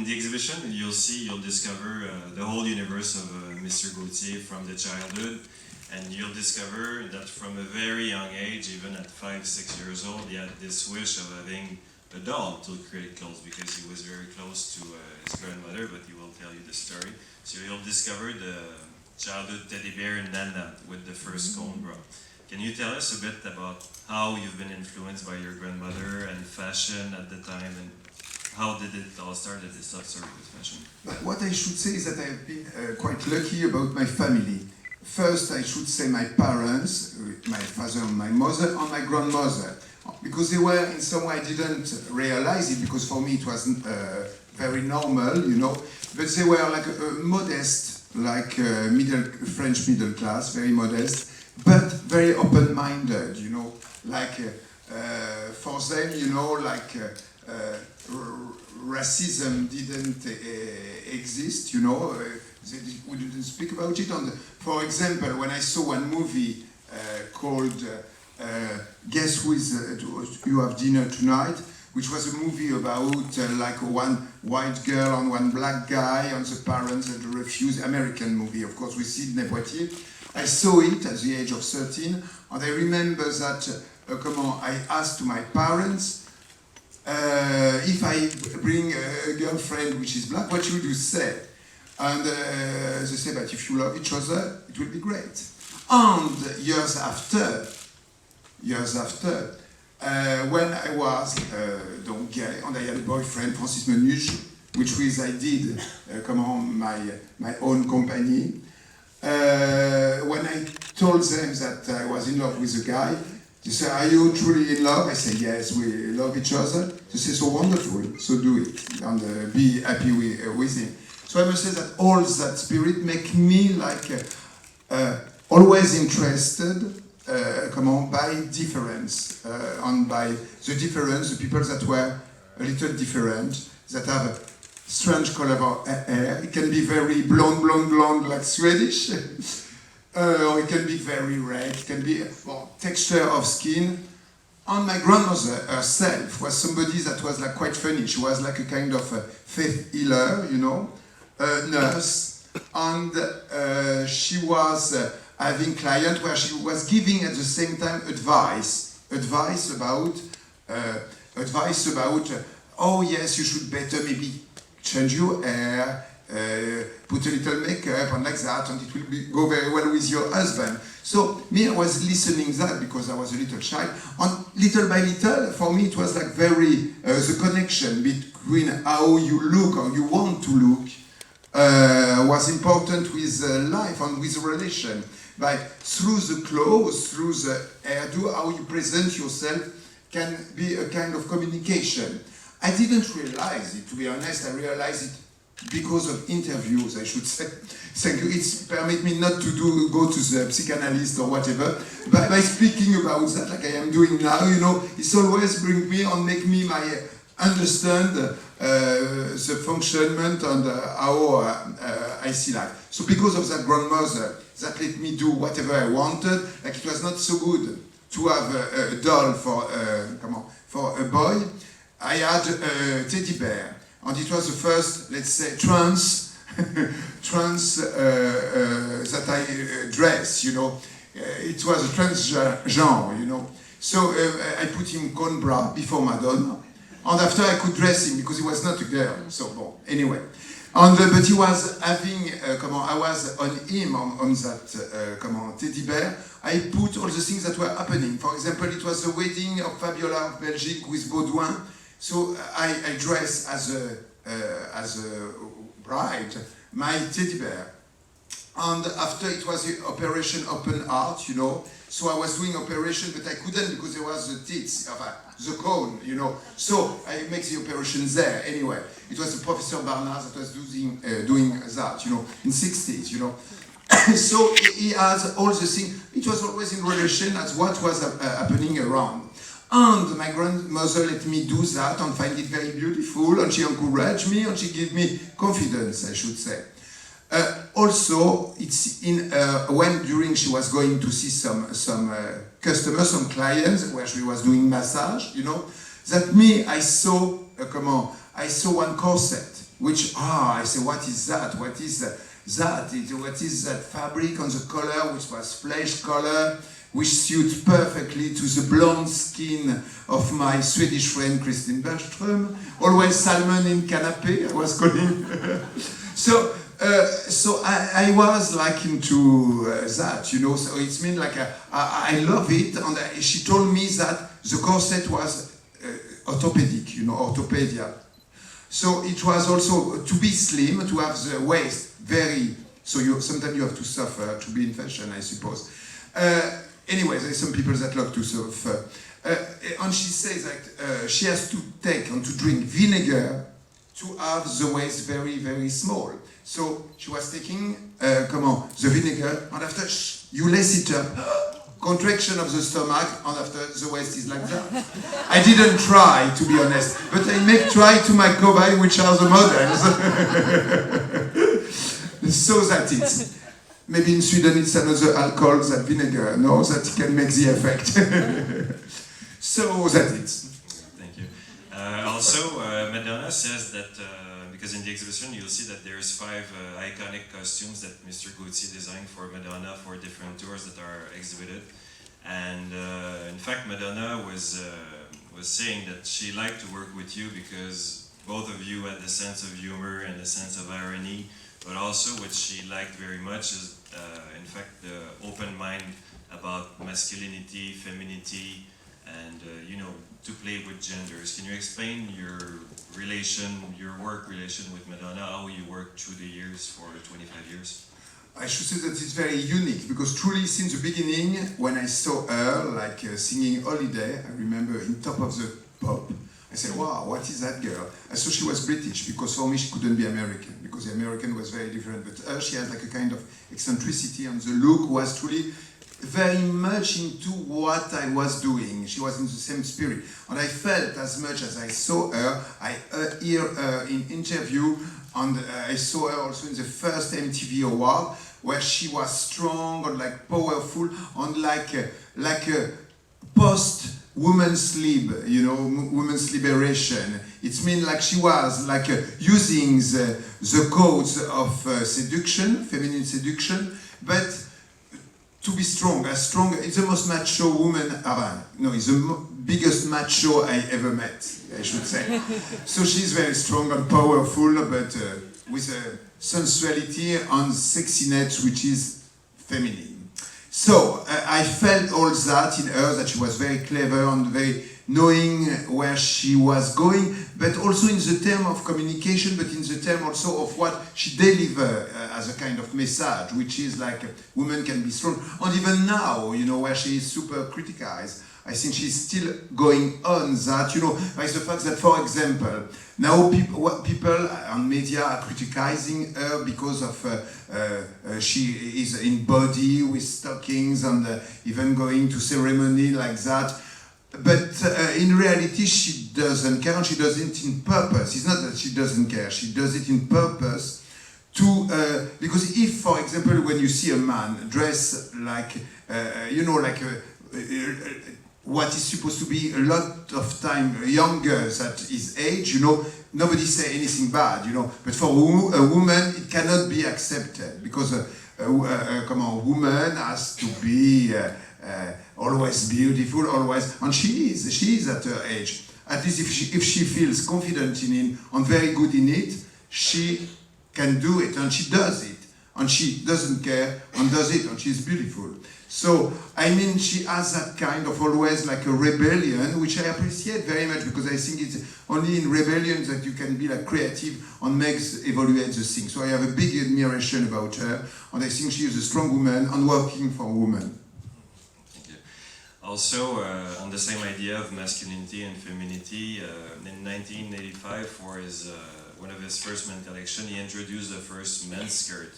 the exhibition, you'll discover the whole universe of Mr. Gauthier from the childhood, and you'll discover that from a very young age, even at 5-6 years old, he had this wish of having a doll to create clothes because he was very close to his grandmother, but he will tell you the story. So you'll discover the childhood teddy bear Nana with the first cone bra. Can you tell us a bit about how you've been influenced by your grandmother and fashion at the time, and how did it all start? Did it start with fashion? But what I should say is that I've been quite lucky about my family. First, I should say my parents, my father and my mother, and my grandmother. Because they were, in some way, I didn't realize it, because for me it was very normal, you know. But they were like modest, like French middle class, very modest, but very open-minded, you know. Like, for them, you know, like racism didn't exist, you know. We didn't speak about it. For example, when I saw one movie called Guess Who Is You Have Dinner Tonight, which was a movie about like one white girl and one black guy and the parents that refused, American movie, of course, with Sidney Poitier. I saw it at the age of 13, and I remember that I asked to my parents, if I bring a girlfriend which is black, what should you say? And they say that if you love each other, it will be great. And years after, when I was donc gay, and I had a boyfriend, Francis Menuche, which was I did my own company. When I told them that I was in love with a guy, they say, "Are you truly in love?" I say, "Yes, we love each other." They say, "So wonderful, so do it, and be happy with him." So I must say that all that spirit make me like always interested by difference, and by the difference, the people that were a little different, that have a strange color of hair. It can be very blonde, like Swedish, or it can be very red, it can be texture of skin. And my grandmother herself was somebody that was like quite funny. She was like a kind of faith healer, you know, nurse, and she was having clients where she was giving at the same time advice about, oh yes, you should better maybe change your hair, put a little makeup and like that, and it will go very well with your husband. So me, I was listening that because I was a little child, and little by little, for me, it was like very, the connection between how you look or you want to look was important with life and with relation. Through the clothes, through the hairdo, how you present yourself can be a kind of communication. I didn't realize it, to be honest. I realized it because of interviews, I should say. Thank you. It's permit me not to go to the psychanalyst or whatever. But by speaking about that, like I am doing now, you know, it's always bring me and make me understand the functionment and how I see life. So because of that grandmother, that let me do whatever I wanted. Like it was not so good to have a doll for a boy. I had a teddy bear, and it was the first, let's say, trans that I dress, you know. It was a transgenre, you know. So I put him cone bra before Madonna, and after I could dress him because he was not a girl. So bon, anyway. But he was having, I was on him, on that teddy bear. I put all the things that were happening. For example, it was the wedding of Fabiola of Belgique with Baudouin. So I dressed as a bride, my teddy bear. And after it was the operation open heart, you know. So I was doing operation, but I couldn't because there was the teeth, the cone, you know. So I make the operation there anyway. It was the Professor Barnard that was doing that, you know, in 60s, you know. So he has all the things. It was always in relation as what was happening around. And my grandmother let me do that and find it very beautiful, and she encouraged me and she gave me confidence, I should say. Also, it's in when during she was going to see some customers, some clients, where she was doing massage, you know, that me I saw one corset which, I say, what is that? What is that? What is that fabric on the collar, which was flesh color, which suits perfectly to the blonde skin of my Swedish friend Kristin Bergström. Always salmon in canapé, I was calling. So I was like into that, you know. So it's mean like I love it, and she told me that the corset was orthopedic, you know, orthopedia. So it was also to be slim, to have the waist very. So sometimes you have to suffer to be in fashion, I suppose. Anyway, there's some people that love to suffer. And she says that she has to take and to drink vinegar to have the waist very, very small. So she was taking, the vinegar, and after you lace it up, contraction of the stomach, and after the waist is like that. I didn't try, to be honest, but I make try to my cobaye, which are the models. So that it's. Maybe in Sweden it's another alcohol, that vinegar, no, that can make the effect. So that's it. Thank you. Also, Madonna says that, because in the exhibition you'll see that there's 5 iconic costumes that Mr. Gauthier designed for Madonna for different tours that are exhibited. And in fact, Madonna was saying that she liked to work with you because both of you had the sense of humor and the sense of irony, but also what she liked very much is, in fact, the open mind about masculinity, femininity, and you know, to play with genders. Can you explain your relation, your work relation with Madonna, how you worked through the years for 25 years? I should say that it's very unique because truly since the beginning, when I saw her like singing Holiday, I remember in Top of the Pop, I said, wow, what is that girl? I thought she was British because for me she couldn't be American because the American was very different. But her, she had like a kind of eccentricity and the look was truly very much into what I was doing. She was in the same spirit. And I felt as much as I saw her, I hear her in interview, and I saw her also in the first MTV award where she was strong and like powerful and like a post women's lib, you know, women's liberation. It means like she was like using the codes of seduction, feminine seduction, but to be strong, as strong. It's the most macho woman around. No, it's the biggest macho I ever met, I should say. So she's very strong and powerful, but with a sensuality and sexiness which is feminine. So I felt all that in her, that she was very clever and very knowing where she was going, but also in the term of communication, but in the term also of what she delivered as a kind of message, which is like women can be strong. And even now, you know, where she is super criticized, I think she's still going on that, you know, by the fact that, for example, now people and media are criticizing her because of she is in body with stockings and even going to ceremony like that. But in reality, she doesn't care, and she does it in purpose. It's not that she doesn't care; she does it in purpose to because if, for example, when you see a man dressed like you know, like what is supposed to be a lot of time younger than his age, you know, nobody say anything bad, you know. But for a woman, it cannot be accepted because a woman has to be always beautiful, always, and she is at her age. At least if she feels confident in it and very good in it, she can do it, and she does it, and she doesn't care and does it, and she's beautiful. So, I mean, she has that kind of always like a rebellion, which I appreciate very much because I think it's only in rebellion that you can be like creative and evaluate the thing. So I have a big admiration about her, and I think she is a strong woman and working for women. Thank you. Also, on the same idea of masculinity and femininity, in 1985, for his one of his first men's collection, he introduced the first men's skirt,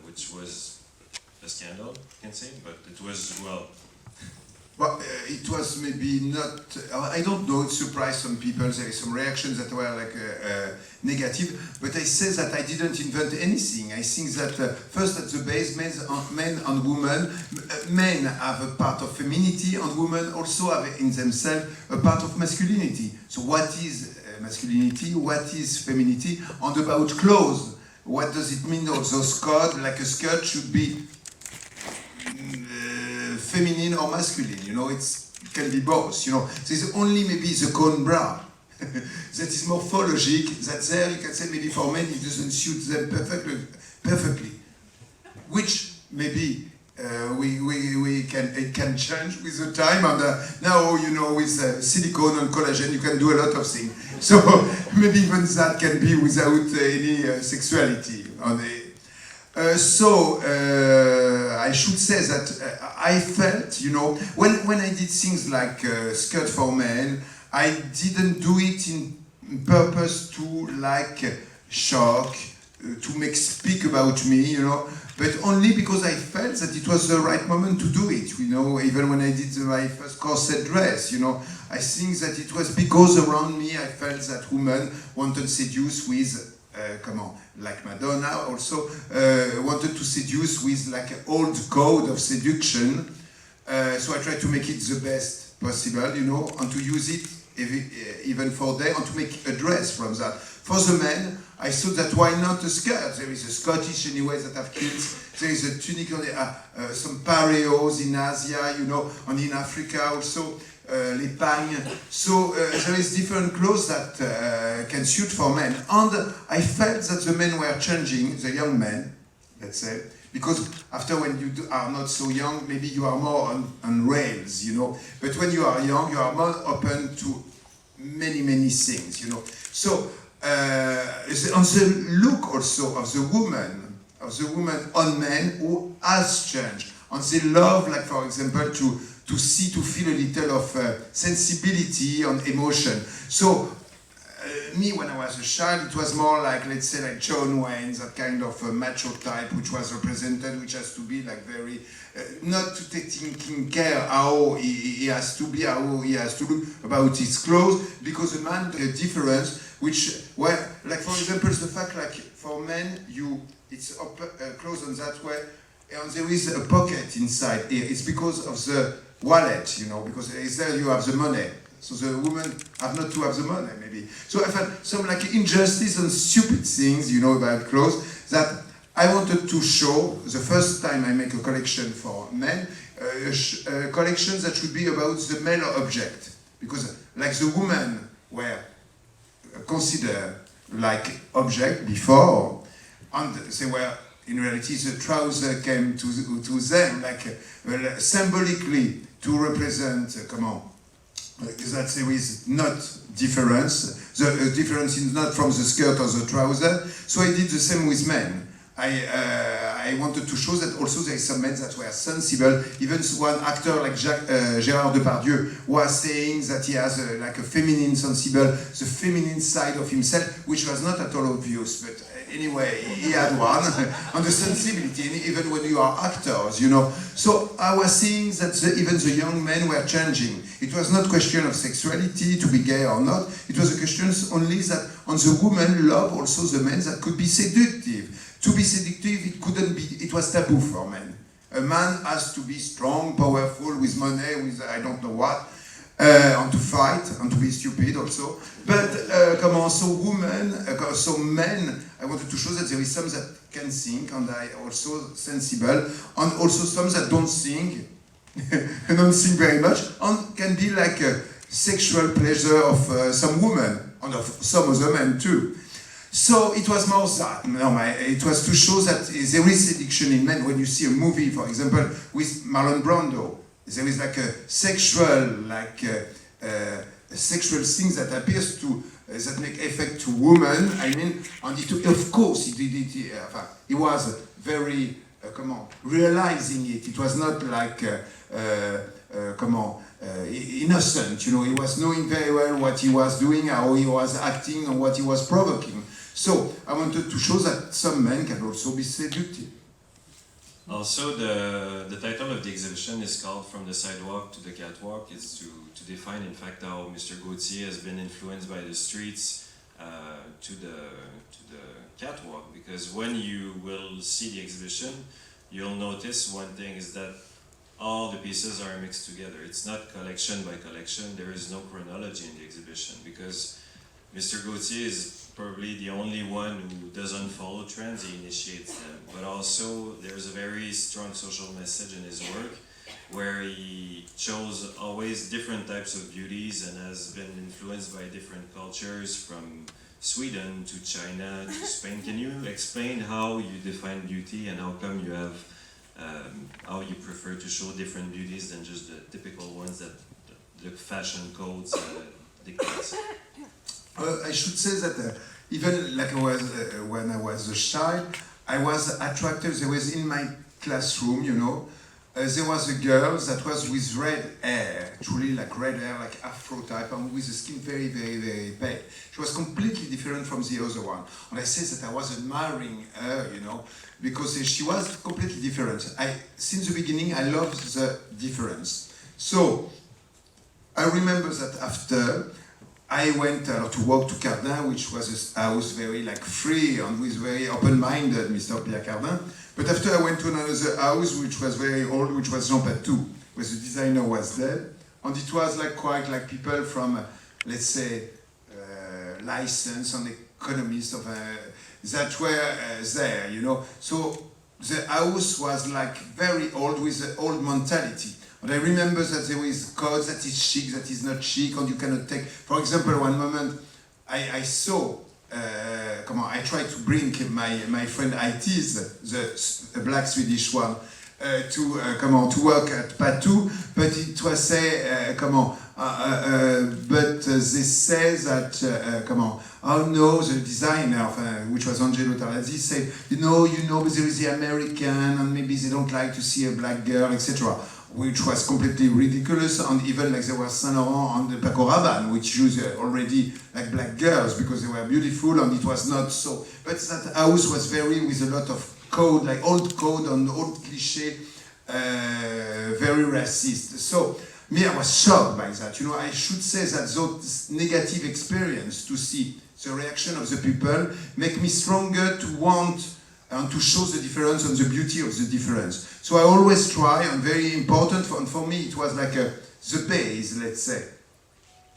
which was a scandal, you can say, but it was, well... Well, it was maybe not... I don't know, it surprised some people. There are some reactions that were like negative, but I say that I didn't invent anything. I think that first at the base, men and women, men have a part of femininity and women also have in themselves a part of masculinity. So what is masculinity, what is femininity, and about clothes. What does it mean also skirt, like a skirt should be feminine or masculine, you know, it can be both, you know. There's only maybe the cone bra that is morphologic, that there you can say maybe for men it doesn't suit them perfectly. Which maybe it can change with the time, and now, you know, with silicone and collagen you can do a lot of things. So maybe even that can be without any sexuality. I should say that I felt, you know, when I did things like skirt for men, I didn't do it in purpose to like shock, to speak about me, you know, but only because I felt that it was the right moment to do it, you know. Even when I did my first corset dress, you know, I think that it was because around me I felt that women wanted to seduce with like Madonna also wanted to seduce with like an old code of seduction. So I tried to make it the best possible, you know, and to use it even for them, and to make a dress from that. For the men, I thought that why not a skirt? There is a Scottish anyway that have kids. There is a tunic, some pareos in Asia, you know, and in Africa also. Les pagnes. So there is different clothes that can suit for men. And I felt that the men were changing, the young men, let's say, because after when you are not so young, maybe you are more on rails, you know. But when you are young, you are more open to many things, you know. So on the look also of the woman on men who has changed. And they love, like for example, to see, to feel a little of sensibility and emotion. So me, when I was a child, it was more like, let's say, like John Wayne, that kind of macho type, which was represented, which has to be like very, not to taking care how he has to be, how he has to look about his clothes, because a man, a difference, which, well, like for example, the fact like for men, it's clothes on that way, and there is a pocket inside here. It's because of the wallet, you know, because there you have the money. So the women have not to have the money, maybe. So I felt some like injustice and stupid things, you know, about clothes that I wanted to show. The first time I make a collection for men, a collection that should be about the male object. Because like the women were considered like object before, and they were, in reality, the trouser came to them like symbolically to represent, that there is not difference. The difference is not from the skirt or the trouser. So I did the same with men. I wanted to show that also there is some men that were sensible. Even one actor like Gérard Depardieu was saying that he has like a feminine sensible, the feminine side of himself, which was not at all obvious, but anyway, he had one, and the sensibility, even when you are actors, you know. So I was seeing that even the young men were changing. It was not a question of sexuality, to be gay or not. It was a question only that on the woman love also the men that could be seductive. To be seductive, it couldn't be, it was taboo for men. A man has to be strong, powerful, with money, with I don't know what, and to fight, and to be stupid also. But so women, so men, I wanted to show that there is some that can think, and I also sensible, and also some that don't think, don't think very much, and can be like a sexual pleasure of some women, and of some other men too. So it was more that, it was to show that there is seduction in men. When you see a movie, for example, with Marlon Brando, there is like a sexual, sexual thing that appears to, that make effect to women. I mean, and of course, he was very, realizing it. It was not like, innocent, you know. He was knowing very well what he was doing, how he was acting, and what he was provoking. So I wanted to show that some men can also be seductive. Also, the title of the exhibition is called From the Sidewalk to the Catwalk. It's to define, in fact, how Mr. Gauthier has been influenced by the streets to the catwalk. Because when you will see the exhibition, you'll notice one thing is that all the pieces are mixed together. It's not collection by collection. There is no chronology in the exhibition because Mr. Gauthier is probably the only one who doesn't follow trends, he initiates them. But also, there's a very strong social message in his work, where he chose always different types of beauties and has been influenced by different cultures from Sweden to China to Spain. Can you explain how you define beauty and how come you have, how you prefer to show different beauties than just the typical ones that the fashion codes dictates? I should say that even like when I was a child, I was attracted. There was in my classroom, you know, there was a girl that was with red hair, truly like red hair, like afro type, and with the skin very, very, very pale. She was completely different from the other one. And I say that I was admiring her, you know, because she was completely different. Since the beginning, I loved the difference. So I remember that after I went to work to Cardin, which was a house very like free and with very open-minded Mr. Pierre Cardin. But after I went to another house, which was very old, which was Jean Patou, where the designer was dead. And it was like quite like people from, let's say, license and economists of that were there, you know. So the house was like very old with the old mentality. And I remember that there is codes that is chic, that is not chic, and you cannot take. For example, one moment I saw, I tried to bring my friend Itis, the black Swedish one, to work at Patou, but it was say, but they say that, oh no, the designer, which was Angelo Tarazzi, said, you know, but there is the American, and maybe they don't like to see a black girl, etc., which was completely ridiculous, and even like there was Saint Laurent and the Paco Rabanne, which used already like black girls because they were beautiful, and it was not so. But that house was very with a lot of code, like old code and old cliché, very racist. So me, I was shocked by that. You know, I should say that those negative experience to see the reaction of the people make me stronger to want and to show the difference and the beauty of the difference. So I always try, and very important, for me it was like the base, let's say,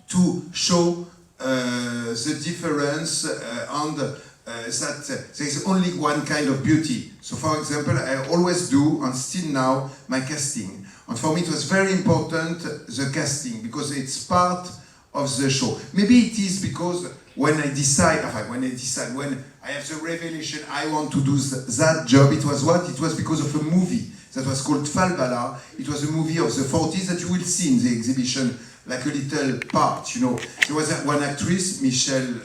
to show the difference and that there is only one kind of beauty. So for example, I always do, and still now, my casting. And for me it was very important, the casting, because it's part of the show. Maybe it is because when I have the revelation I want to do that job, it was what? It was because of a movie that was called Falbala. It was a movie of the 40s that you will see in the exhibition, like a little part, you know. There was one actress, Micheline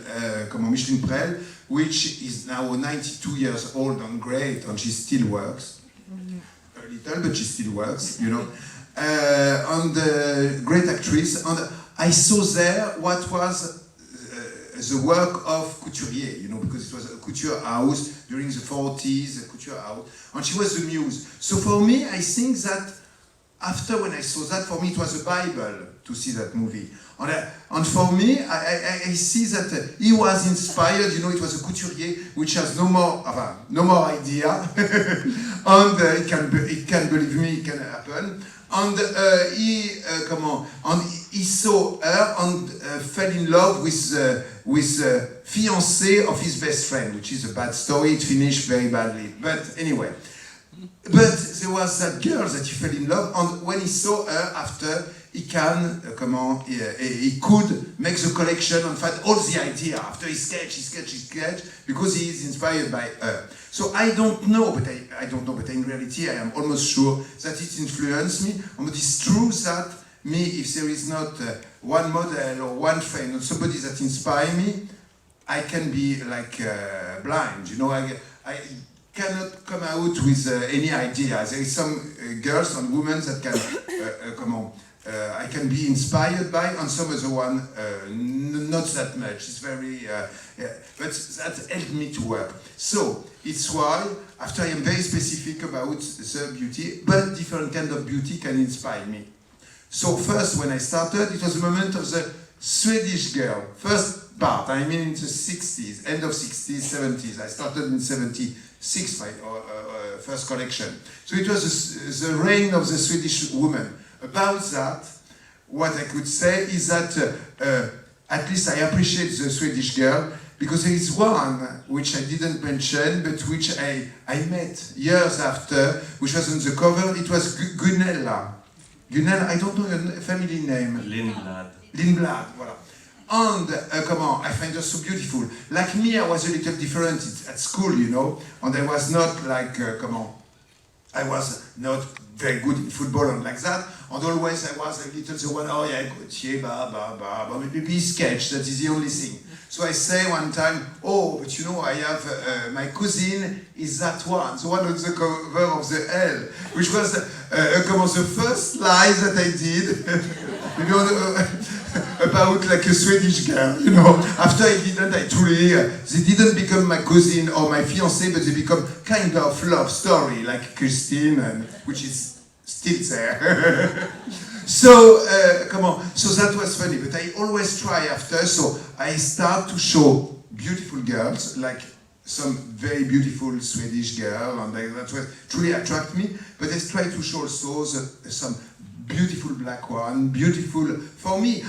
Prel, which is now 92 years old and great, and she still works. A little, but she still works, you know. And great actress. And I saw there what was the work of couturier, you know, because it was a couture house during the 40s, a couture house, and she was the muse. So for me, I think that after when I saw that, for me it was a Bible to see that movie. And for me, I see that he was inspired, you know, it was a couturier which has no more idea, and it can, believe me, it can happen. And he saw her and fell in love with the fiancé of his best friend, which is a bad story. It finished very badly. But anyway, but there was that girl that he fell in love, and when he saw her after, he could make the collection and find all the idea. After he sketch, because he is inspired by her. So I don't know, but in reality I am almost sure that it influenced me. And it is true that me, if there is not one model or one friend or somebody that inspires me, I can be like blind. You know, I cannot come out with any idea. There is some girls and women that can I can be inspired by, and some other one not that much. It's very, but that helped me to work. So it's why after I am very specific about the beauty, but different kind of beauty can inspire me. So first, when I started, it was the moment of the Swedish girl. First part, I mean in the 60s, end of 60s, 70s. I started in 76, my first collection. So it was the reign of the Swedish woman. About that, what I could say is that at least I appreciate the Swedish girl, because there is one which I didn't mention, but which I met years after, which was on the cover. It was Gunella. Gunella, I don't know her family name. Lindblad. Lindblad, voilà. And, come on, I find her so beautiful. Like me, I was a little different at school, you know, and I was not like, I was not very good in football and like that, and always I was a little the one, oh yeah, Gauthier, but maybe sketch, that is the only thing. So I say one time, oh, but you know, I have, my cousin is that one, the one on the cover of the L, which was the first lie that I did, maybe about like a Swedish girl, you know. After I didn't, I truly, they didn't become my cousin or my fiancée, but they become kind of love story, like Christine, which is still there. So, so that was funny, but I always try after, so I start to show beautiful girls, like some very beautiful Swedish girl, and that was truly attract me, but I try to show also some beautiful black one, beautiful, for me,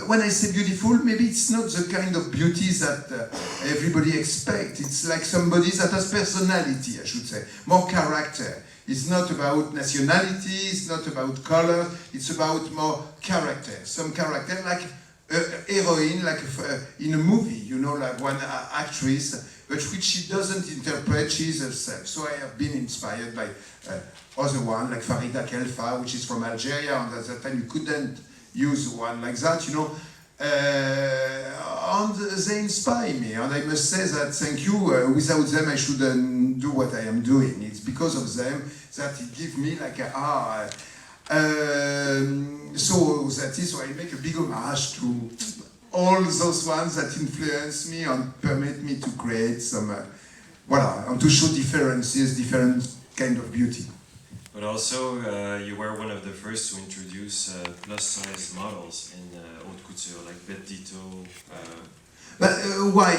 when I say beautiful, maybe it's not the kind of beauty that everybody expects, it's like somebody that has personality, I should say, more character. It's not about nationality, it's not about color, it's about more character. Some character, like heroine, like in a movie, you know, like one actress, but which she doesn't interpret, she's herself. So I have been inspired by other one, like Farida Khelfa, which is from Algeria, and at that time you couldn't use one like that, you know. And they inspire me, and I must say that thank you. Without them, I shouldn't do what I am doing. It's because of them that it gives me like a so that is why I make a big homage to all those ones that influence me and permit me to create some, voilà, and to show differences, different kind of beauty. But also, you were one of the first to introduce plus-size models in haute couture, like Beth Ditto. But why?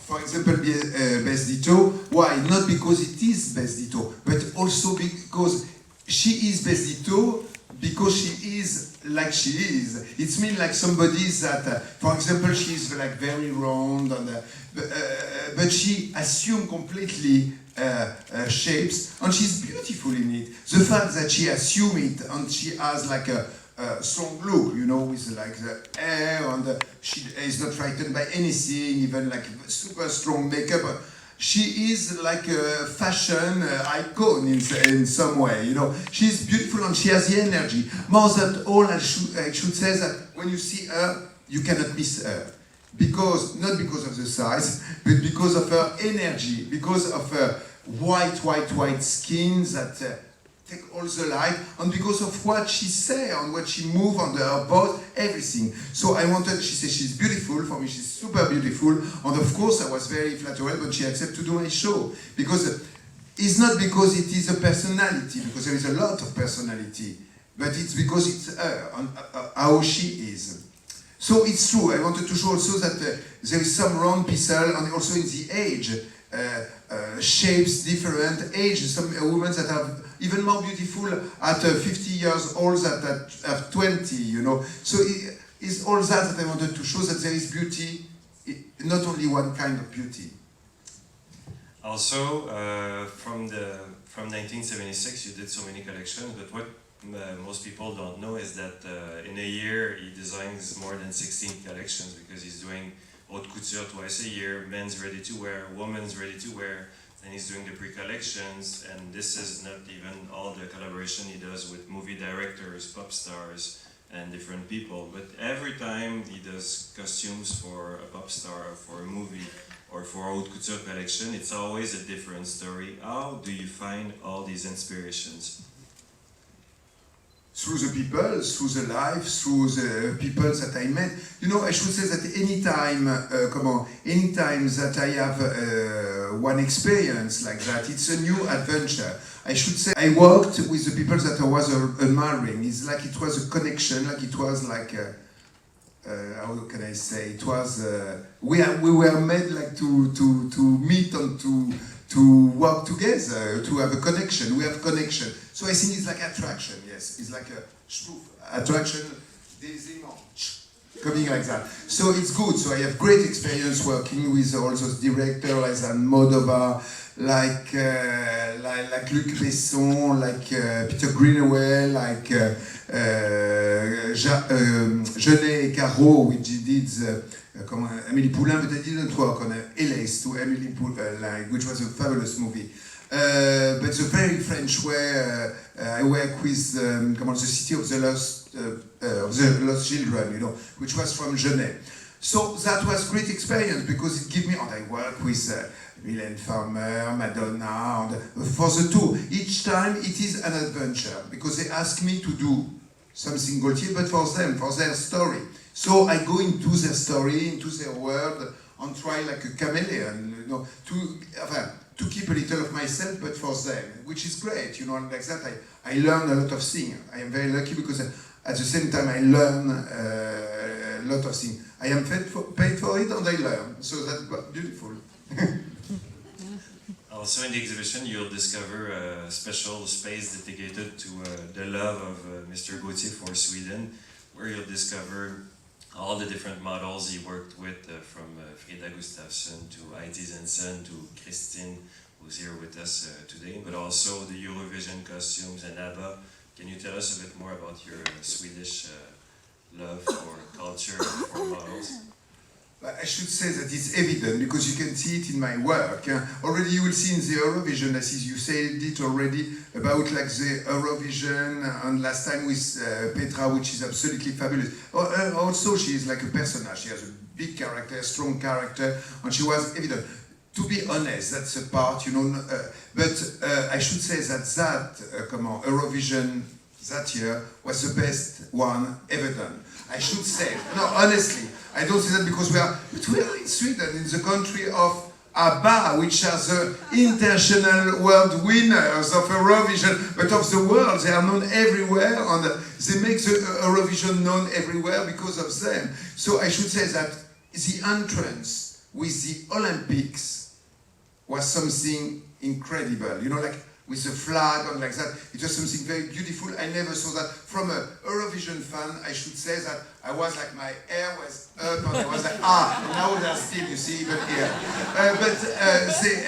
For example, Beth Ditto. Why? Not because it is Beth Ditto, but also because she is Beth Ditto because she is like she is. It means like somebody that, for example, she is like very round, and, but she assumes completely shapes, and she's beautiful in it. The fact that she assumes it and she has like a strong look, you know, with like the hair, and she is not frightened by anything, even like super strong makeup. She is like a fashion icon in some way, you know. She's beautiful and she has the energy. More than all, I should say that when you see her, you cannot miss her. Because, not because of the size, but because of her energy, because of her white skin that take all the light, and because of what she say and what she move on her body, everything. So I wanted, she said she's beautiful, for me she's super beautiful, and of course I was very flattered when she accepted to do my show, because it's not because it is a personality, because there is a lot of personality, but it's because it's her, and how she is. So it's true, I wanted to show also that there is some round pieces, and also in the age, shapes, different ages, some women that are even more beautiful at 50 years old than at 20, you know. So it's all that I wanted to show, that there is beauty, not only one kind of beauty. Also, from 1976, you did so many collections, but what most people don't know is that in a year he designs more than 16 collections, because he's doing haute couture twice a year, men's ready-to-wear, women's ready-to-wear, and he's doing the pre-collections, and this is not even all the collaboration he does with movie directors, pop stars, and different people. But every time he does costumes for a pop star, for a movie, or for a haute couture collection, it's always a different story. How do you find all these inspirations? Through the people, through the life, through the people that I met. You know, I should say that anytime that I have one experience like that, it's a new adventure. I should say I worked with the people that I was admiring. It's like it was a connection, like it was like, how can I say, it was, we were made like to meet and to work together, to have a connection. We have connection. So I think it's like attraction, yes. It's like a attraction des aimants. coming like that. So it's good. So I have great experience working with all those directors like Moldova, like Luc Besson, like Peter Greenaway, like Genet et Caro, which did Amélie Poulain, but I didn't work on Hélas to Amélie Poulain, which was a fabulous movie. But the very French way, I work with the City of the Lost Children, you know, which was from Genet. So that was great experience because it gave me, and I work with Mylène Farmer, Madonna, and for the tour. Each time it is an adventure because they ask me to do something Gaultier, but for them, for their story. So I go into their story, into their world, and try like a chameleon, you know, to keep a little of myself, but for them, which is great, you know, and like that I learn a lot of things. I am very lucky because at the same time I learn a lot of things. I am paid for it and I learn, so that's beautiful. Also in the exhibition you'll discover a special space dedicated to the love of Mr. Gaultier for Sweden, where you'll discover all the different models he worked with, from Frida Gustafsson to Heidi Zenson to Christine, who's here with us today, but also the Eurovision costumes and ABBA. Can you tell us a bit more about your Swedish love for culture, for models? I should say that it's evident because you can see it in my work. Already you will see in the Eurovision, as you said it already, about like the Eurovision, and last time with Petra, which is absolutely fabulous. Also, she is like a personage. She has a big character, a strong character, and she was evident. To be honest, that's a part, you know, but I should say that Eurovision that year was the best one ever done. I should say, no, honestly, I don't say that because we are in Sweden, in the country of ABBA, which are the international world winners of Eurovision, but of the world, they are known everywhere, and they make the Eurovision known everywhere because of them. So I should say that the entrance with the Olympics was something incredible, you know, like with the flag and like that. It was something very beautiful. I never saw that. From a Eurovision fan, I should say that I was like, my hair was up and I was like, and now they're still, you see, even here.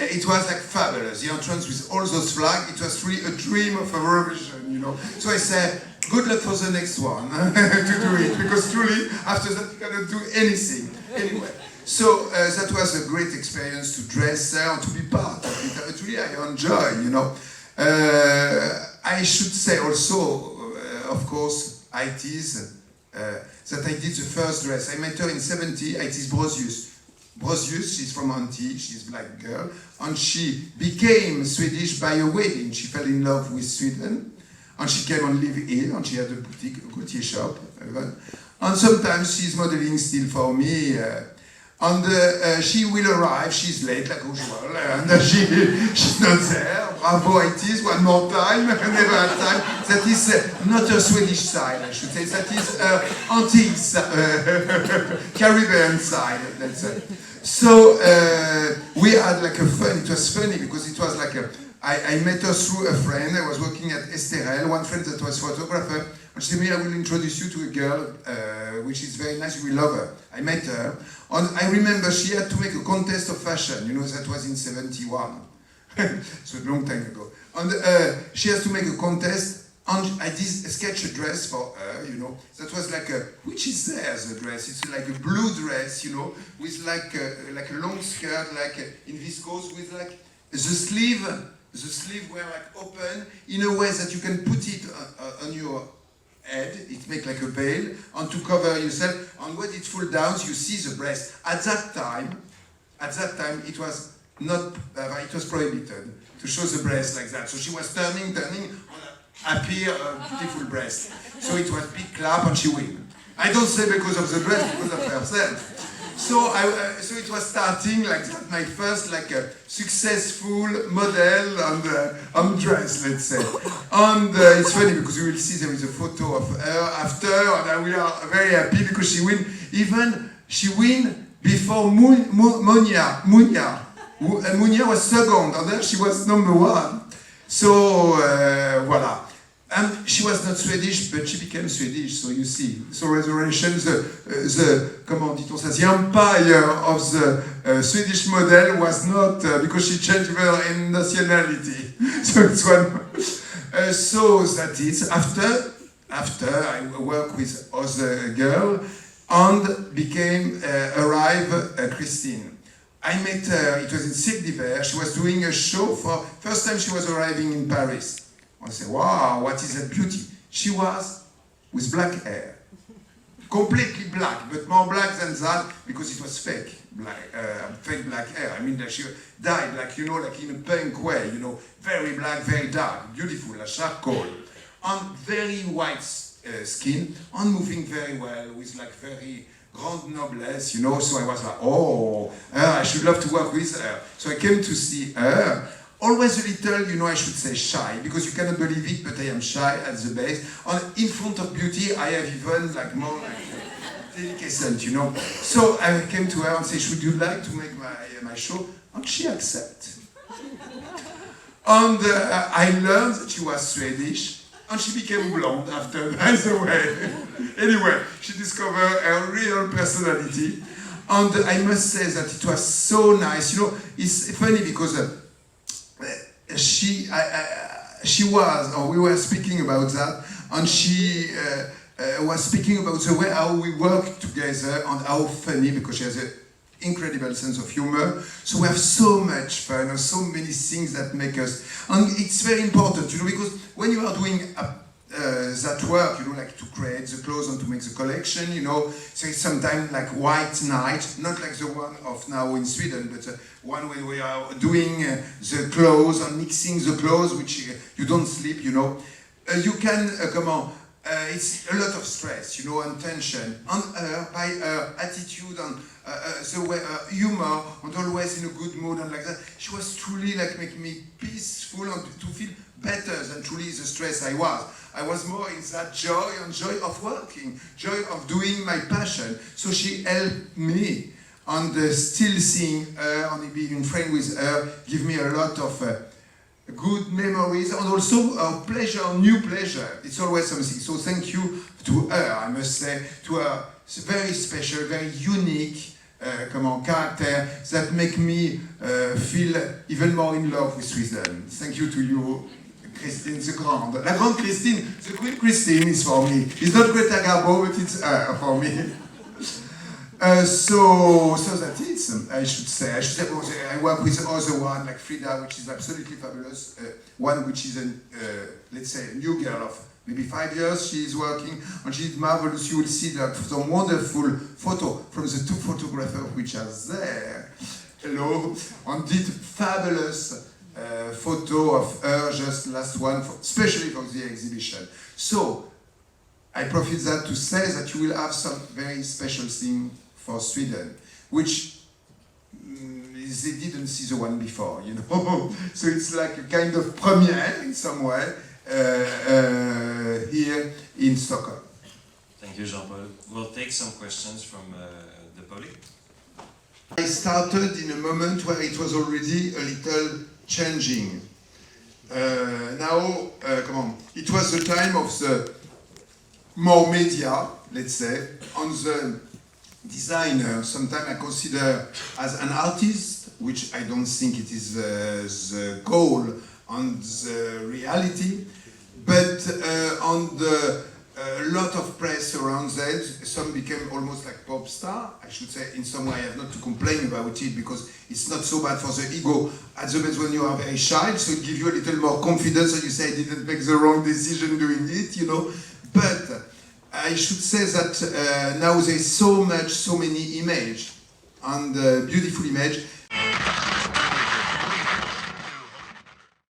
It was like fabulous. The entrance with all those flags, it was really a dream of Eurovision, you know. So I said, good luck for the next one to do it, because truly, after that, you cannot do anything. Anyway. So that was a great experience to dress there and to be part of it. Really, I enjoy, you know. I should say also, of course, IT's, that I did the first dress. I met her in 70, IT's Brosius. Brosius, she's from Antibes, she's a black girl, and she became Swedish by a wedding. She fell in love with Sweden, and she came and lived here, and she had a boutique, a Gaultier shop. And sometimes she's modeling still for me. And she will arrive, she's late like usual, and she's not there. Bravo, it is, one more time, never had time. That is not her Swedish side, I should say. That is Antilles, Caribbean side, let's say. So we had like a fun, it was funny because it was like I met her through a friend. I was working at Esterel, one friend that was photographer. And she said, I will introduce you to a girl, which is very nice, you will love her. I met her. And I remember she had to make a contest of fashion. You know, that was in 71. So a long time ago. And she has to make a contest. And I did sketch a dress for her, you know. That was like which is there, the dress? It's like a blue dress, you know, with like a long skirt, like in viscose, with like the sleeve were like open in a way that you can put it on your head, it makes like a veil, and to cover yourself, and when it falls down, you see the breast. At that time, it was not, it was prohibited to show the breast like that. So she was turning, appear a beautiful breast. So it was big clap, and she win. I don't say because of the breast, because of herself. So it was starting like that, my first like successful model on dress, let's say. And it's funny because you will see there is a photo of her after, and we are very happy because she win. Even she win before Munya. Munya was second, and then she was number one. So voila. And she was was not Swedish, but she became Swedish. So you see, so resurrection, comment dit-on ça? The empire of the Swedish model was not because she changed her nationality. So it's one. So that is after I work with other girl and became arrive Christine. I met her, it was in Cirque d'Hiver, she was doing a show for, first time she was arriving in Paris. I said, wow, what is that beauty? She was with black hair. Completely black, but more black than that because it was fake black hair. I mean, that she dyed, like, you know, like in a pink way, you know, very black, very dark, beautiful, like charcoal. And very white skin, and moving very well, with like very grande noblesse, you know, so I was like, oh, I should love to work with her. So I came to see her, always a little, you know, I should say shy, because you cannot believe it, but I am shy at the base. And in front of beauty, I have even like more like delicacy, you know. So I came to her and said, should you like to make my show? And she accepted. And I learned that she was Swedish, and she became blonde after, by the way. Anyway, she discovered her real personality. And I must say that it was so nice. You know, it's funny because she was, or we were speaking about that, and she was speaking about the way how we work together and how funny, because she has an incredible sense of humor. So we have so much fun, and so many things that make us, and it's very important, you know, because when you are doing that work, you know, like to create the clothes and to make the collection, you know, so it's sometimes like white night, not like the one of now in Sweden, but one when we are doing the clothes and mixing the clothes, which you don't sleep, you know. You can, come on, it's a lot of stress, you know, and tension, and by attitude and the way, humor, and always in a good mood and like that. She was truly like making me peaceful and to feel better than truly the stress I was. I was more in that joy and joy of working, joy of doing my passion. So she helped me, and still seeing her and being friends with her give me a lot of good memories and also pleasure, new pleasure. It's always something. So thank you to her, I must say, to her very special, very unique character that make me feel even more in love with Sweden. Thank you to you, Christine the Grande. La Grande Christine, the Queen Christine is for me. It's not Greta Garbo, but it's her for me. So that is, I should say, I work with other one like Frida, which is absolutely fabulous. One which is let's say, a new girl of maybe 5 years. She is working, and she is marvelous. You will see that some wonderful photo from the two photographers which are there. Hello, and did fabulous photo of her, just last one, especially for the exhibition. So I profit that to say that you will have some very special thing for Sweden, which they didn't see the one before, you know. So it's like a kind of premiere in some way here in Stockholm. Thank you, Jean-Paul. We'll take some questions from the public. I started in a moment where it was already a little changing. Now, it was the time of the more media, let's say, on the designer. Sometimes I consider as an artist, which I don't think it is the goal and the reality, but on the lot of press around that, some became almost like pop star. I should say, in some way, I have not to complain about it because it's not so bad for the ego. At the best, when you are very shy, so it gives you a little more confidence, and you say I didn't make the wrong decision doing it, you know. But I should say that now there's so many images and beautiful image